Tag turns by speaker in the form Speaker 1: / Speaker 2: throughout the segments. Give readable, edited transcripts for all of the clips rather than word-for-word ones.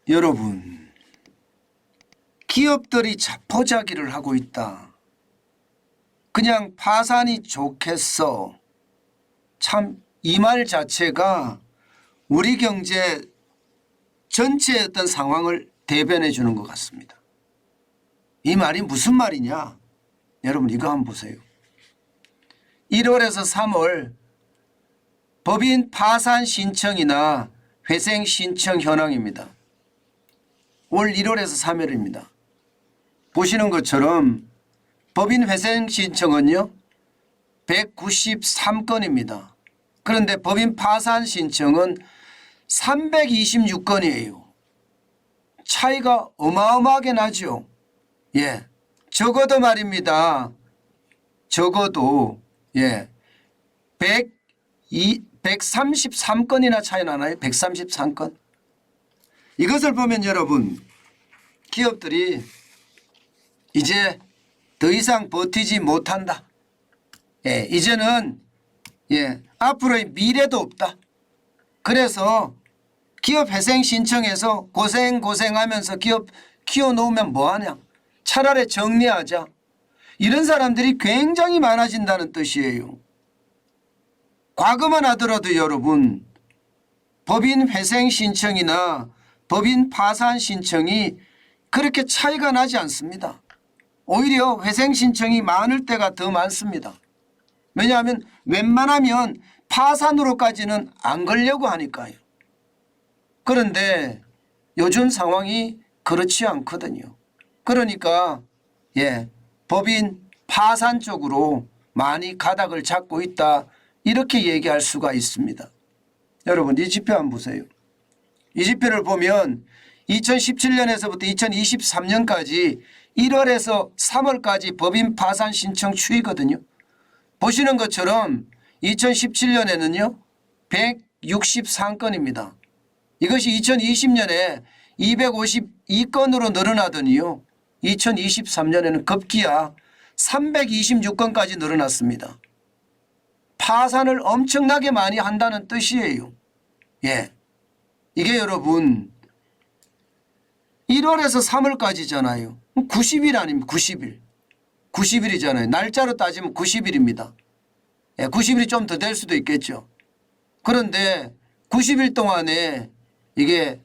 Speaker 1: 여러분, 기업들이 자포자기를 하고 있다. 그냥 파산이 좋겠어. 참 이 말 자체가 우리 경제 전체의 어떤 상황을 대변해 주는 것 같습니다. 이 말이 무슨 말이냐? 여러분 이거 한번 보세요. 1월에서 3월 법인 파산 신청이나 회생 신청 현황입니다. 올 1월에서 3월입니다. 보시는 것처럼 법인 회생 신청은요 193건입니다. 그런데 법인 파산 신청은 326건이에요. 차이가 어마어마하게 나죠. 예, 적어도 말입니다. 적어도 133건이나 차이 나나요? 133건. 이것을 보면 여러분, 기업들이 이제 더 이상 버티지 못한다. 이제는 앞으로의 미래도 없다. 그래서 기업 회생 신청해서 고생하면서 기업 키워놓으면 뭐하냐. 차라리 정리하자. 이런 사람들이 굉장히 많아진다는 뜻이에요. 과거만 하더라도 여러분, 법인 회생 신청이나 법인 파산 신청이 그렇게 차이가 나지 않습니다. 오히려 회생 신청이 많을 때가 더 많습니다. 왜냐하면 웬만하면 파산으로까지는 안 가려고 하니까요. 그런데 요즘 상황이 그렇지 않거든요. 그러니까 법인 파산 쪽으로 많이 가닥을 잡고 있다, 이렇게 얘기할 수가 있습니다. 여러분 이 지표 한번 보세요. 이 지표를 보면 2017년에서부터 2023년까지 1월에서 3월까지 법인 파산 신청 추이거든요. 보시는 것처럼 2017년에는요 163건입니다. 이것이 2020년에 252건으로 늘어나더니요 2023년에는 급기야 326건까지 늘어났습니다. 파산을 엄청나게 많이 한다는 뜻이에요. 이게 여러분 1월에서 3월까지잖아요. 90일 아닙니까? 90일. 90일이잖아요. 날짜로 따지면 90일입니다. 90일이 좀 더 될 수도 있겠죠. 그런데 90일 동안에 이게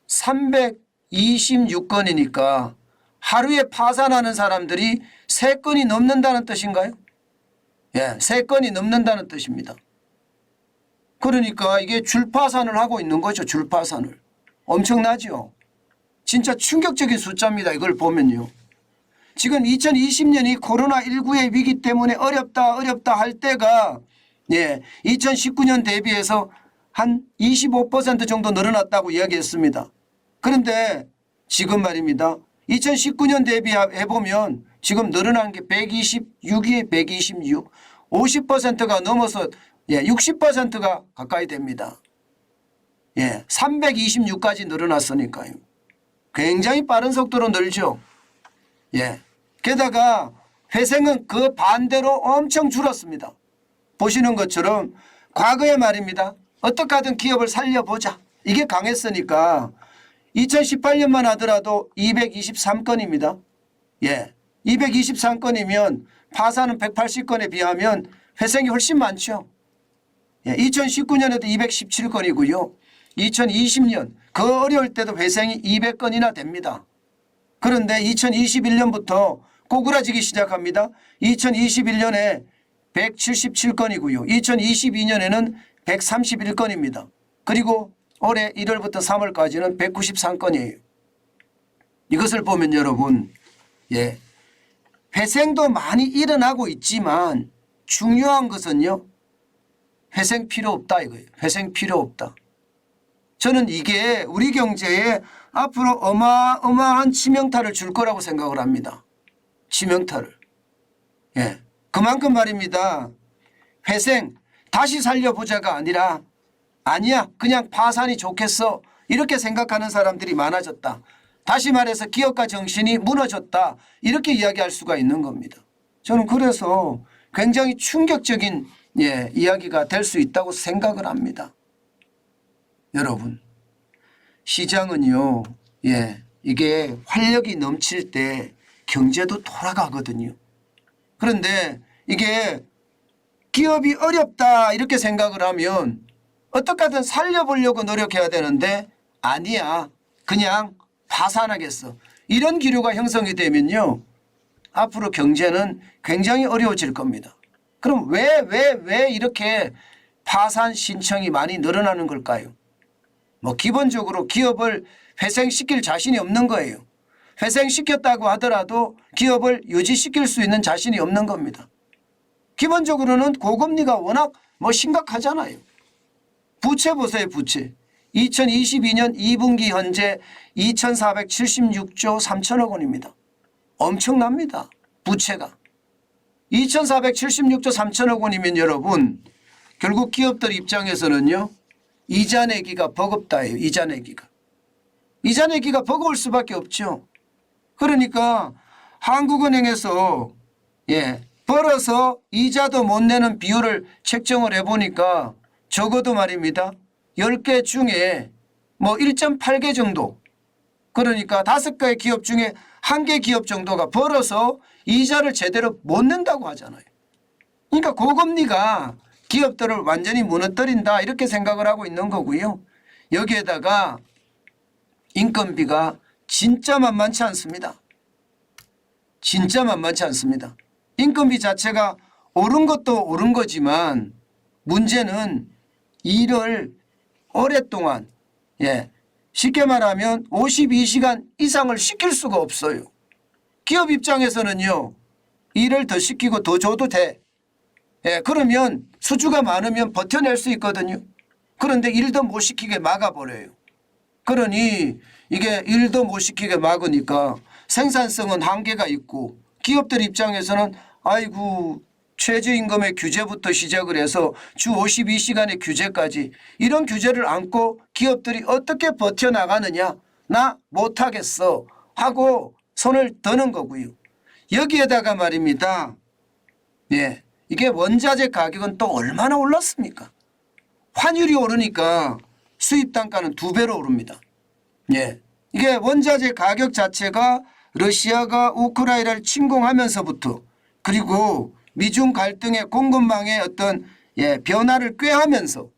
Speaker 1: 326건이니까 하루에 파산하는 사람들이 3건이 넘는다는 뜻인가요? 3건이 넘는다는 뜻입니다. 그러니까 이게 줄파산을 하고 있는 거죠. 줄파산을. 엄청나죠. 진짜 충격적인 숫자입니다. 이걸 보면요. 지금 2020년이 코로나19의 위기 때문에 어렵다 할 때가 2019년 대비해서 한 25% 정도 늘어났다고 이야기했습니다. 그런데 지금 말입니다. 2019년 대비해보면 지금 늘어난 게 126이에요. 126. 50%가 넘어서 60%가 가까이 됩니다. 326까지 늘어났으니까요. 굉장히 빠른 속도로 늘죠. 게다가 회생은 그 반대로 엄청 줄었습니다. 보시는 것처럼 과거에 말입니다. 어떻게 하든 기업을 살려보자. 이게 강했으니까 2018년만 하더라도 223건입니다. 223건이면 파산은 180건에 비하면 회생이 훨씬 많죠. 2019년에도 217건이고요. 2020년 그 어려울 때도 회생이 200건이나 됩니다. 그런데 2021년부터 꼬꾸라지기 시작합니다. 2021년에 177건이고요. 2022년에는 131건입니다. 그리고 올해 1월부터 3월까지는 193건이에요. 이것을 보면 여러분 회생도 많이 일어나고 있지만 중요한 것은요 회생 필요 없다 이거예요. 회생 필요 없다. 저는 이게 우리 경제에 앞으로 어마어마한 치명타를 줄 거라고 생각을 합니다. 치명타를. 그만큼 말입니다. 회생 다시 살려보자가 아니라 아니야 그냥 파산이 좋겠어 이렇게 생각하는 사람들이 많아졌다. 다시 말해서 기업가 정신이 무너졌다. 이렇게 이야기할 수가 있는 겁니다. 저는 그래서 굉장히 충격적인 이야기가 될 수 있다고 생각을 합니다. 여러분 시장은요 예, 이게 활력이 넘칠 때 경제도 돌아가거든요. 그런데 이게 기업이 어렵다 이렇게 생각을 하면 어떻게든 살려보려고 노력해야 되는데 아니야, 그냥 파산하겠어, 이런 기류가 형성이 되면요 앞으로 경제는 굉장히 어려워질 겁니다. 그럼 왜 이렇게 파산 신청이 많이 늘어나는 걸까요? 뭐 기본적으로 기업을 회생시킬 자신이 없는 거예요. 회생시켰다고 하더라도 기업을 유지시킬 수 있는 자신이 없는 겁니다. 기본적으로는 고금리가 워낙 뭐 심각하잖아요. 부채 보세요. 부채. 2022년 2분기 현재 2,476조 3천억 원입니다. 엄청납니다. 부채가. 2,476조 3천억 원이면 여러분 결국 기업들 입장에서는요 이자 내기가 버겁다예요. 이자 내기가. 이자 내기가 버거울 수밖에 없죠. 그러니까 한국은행에서 벌어서 이자도 못 내는 비율을 책정을 해보니까 적어도 말입니다. 10개 중에 뭐 1.8개 정도, 그러니까 5개 기업 중에 1개 기업 정도가 벌어서 이자를 제대로 못 낸다고 하잖아요. 그러니까 고금리가 기업들을 완전히 무너뜨린다 이렇게 생각을 하고 있는 거고요. 여기에다가 인건비가 진짜 만만치 않습니다. 진짜 만만치 않습니다. 인건비 자체가 오른 것도 오른 거지만 문제는 일을 오랫동안 쉽게 말하면 52시간 이상을 시킬 수가 없어요. 기업 입장에서는요 일을 더 시키고 더 줘도 돼. 그러면 수주가 많으면 버텨낼 수 있거든요. 그런데 일도 못 시키게 막아버려요. 그러니 이게 일도 못 시키게 막으니까 생산성은 한계가 있고 기업들 입장에서는 아이고 최저임금의 규제부터 시작을 해서 주 52시간의 규제까지 이런 규제를 안고 기업들이 어떻게 버텨나가느냐, 나 못하겠어 하고 손을 드는 거고요. 여기에다가 말입니다. 이게 원자재 가격은 또 얼마나 올랐습니까? 환율이 오르니까 수입 단가는 2배로 오릅니다. 이게 원자재 가격 자체가 러시아가 우크라이나를 침공하면서부터 그리고 미중 갈등의 공급망의 어떤 변화를 꾀하면서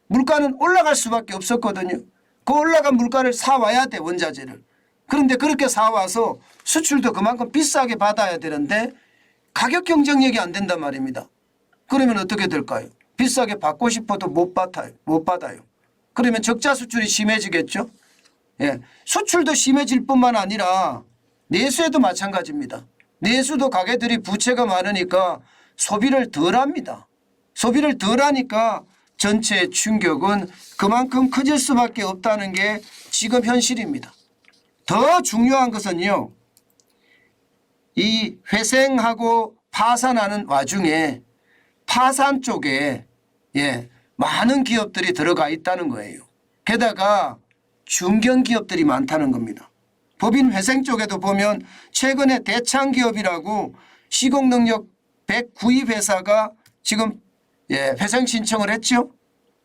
Speaker 1: 물가는 올라갈 수밖에 없었거든요. 그 올라간 물가를 사와야 돼, 원자재를. 그런데 그렇게 사와서 수출도 그만큼 비싸게 받아야 되는데 가격 경쟁력이 안 된단 말입니다. 그러면 어떻게 될까요? 비싸게 받고 싶어도 못 받아요. 그러면 적자 수출이 심해지겠죠. 수출도 심해질 뿐만 아니라 내수에도 마찬가지입니다. 내수도 가게들이 부채가 많으니까 소비를 덜 합니다. 소비를 덜 하니까 전체 충격은 그만큼 커질 수밖에 없다는 게 지금 현실입니다. 더 중요한 것은요, 이 회생하고 파산하는 와중에 파산 쪽에 많은 기업들이 들어가 있다는 거예요. 게다가 중견기업들이 많다는 겁니다. 법인 회생 쪽에도 보면 최근에 대창기업이라고 시공능력 109위 회사가 지금 회생 신청을 했죠.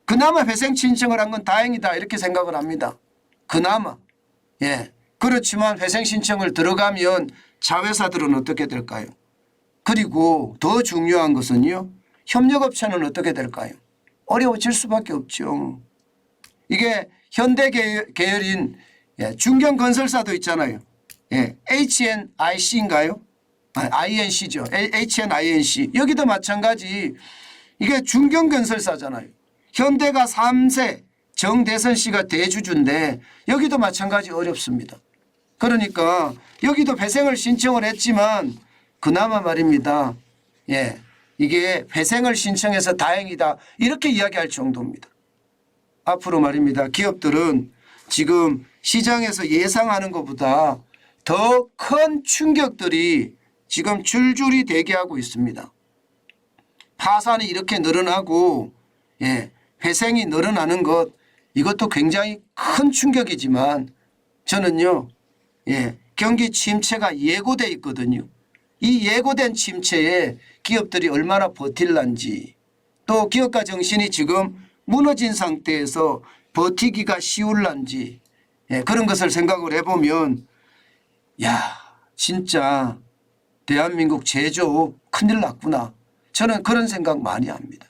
Speaker 1: 그나마 회생 신청을 한 건 다행이다 이렇게 생각을 합니다. 그나마. 그렇지만 회생 신청을 들어가면 자회사들은 어떻게 될까요? 그리고 더 중요한 것은요, 협력업체는 어떻게 될까요? 어려워질 수밖에 없죠. 이게 현대 계열인 중견건설사도 있잖아요. HNIC인가요? INC죠. HNINC. 여기도 마찬가지. 이게 중견건설사잖아요. 현대가 3세, 정대선 씨가 대주주인데 여기도 마찬가지 어렵습니다. 그러니까 여기도 회생을 신청을 했지만 그나마 말입니다. 이게 회생을 신청해서 다행이다 이렇게 이야기할 정도입니다. 앞으로 말입니다. 기업들은 지금 시장에서 예상하는 것보다 더 큰 충격들이 지금 줄줄이 대기하고 있습니다. 파산이 이렇게 늘어나고 회생이 늘어나는 것, 이것도 굉장히 큰 충격이지만 저는요 경기 침체가 예고돼 있거든요. 이 예고된 침체에 기업들이 얼마나 버틸란지, 또 기업가 정신이 지금 무너진 상태에서 버티기가 쉬울란지, 예, 그런 것을 생각을 해보면 야 진짜 대한민국 제조 큰일 났구나. 저는 그런 생각 많이 합니다.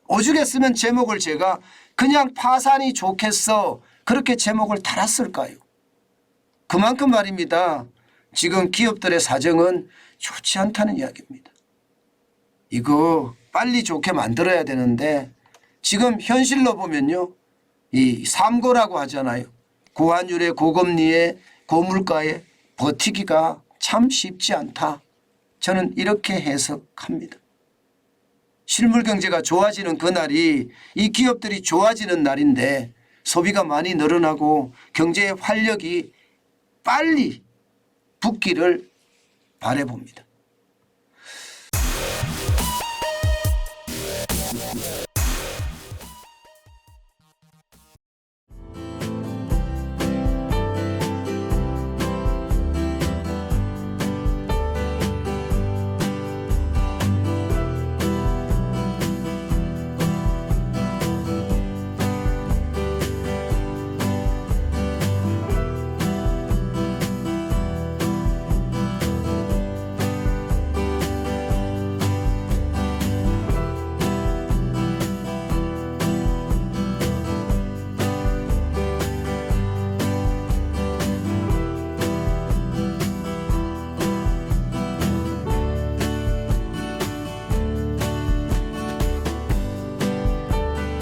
Speaker 1: 오죽했으면 제목을 제가 그냥 파산이 좋겠어 그렇게 제목을 달았을까요? 그만큼 말입니다. 지금 기업들의 사정은 좋지 않다는 이야기입니다. 이거 빨리 좋게 만들어야 되는데 지금 현실로 보면요. 이 삼고라고 하잖아요. 고환율에 고금리에 고물가에 버티기가 참 쉽지 않다. 저는 이렇게 해석합니다. 실물 경제가 좋아지는 그날이 이 기업들이 좋아지는 날인데 소비가 많이 늘어나고 경제의 활력이 빨리 붙기를 바라봅니다.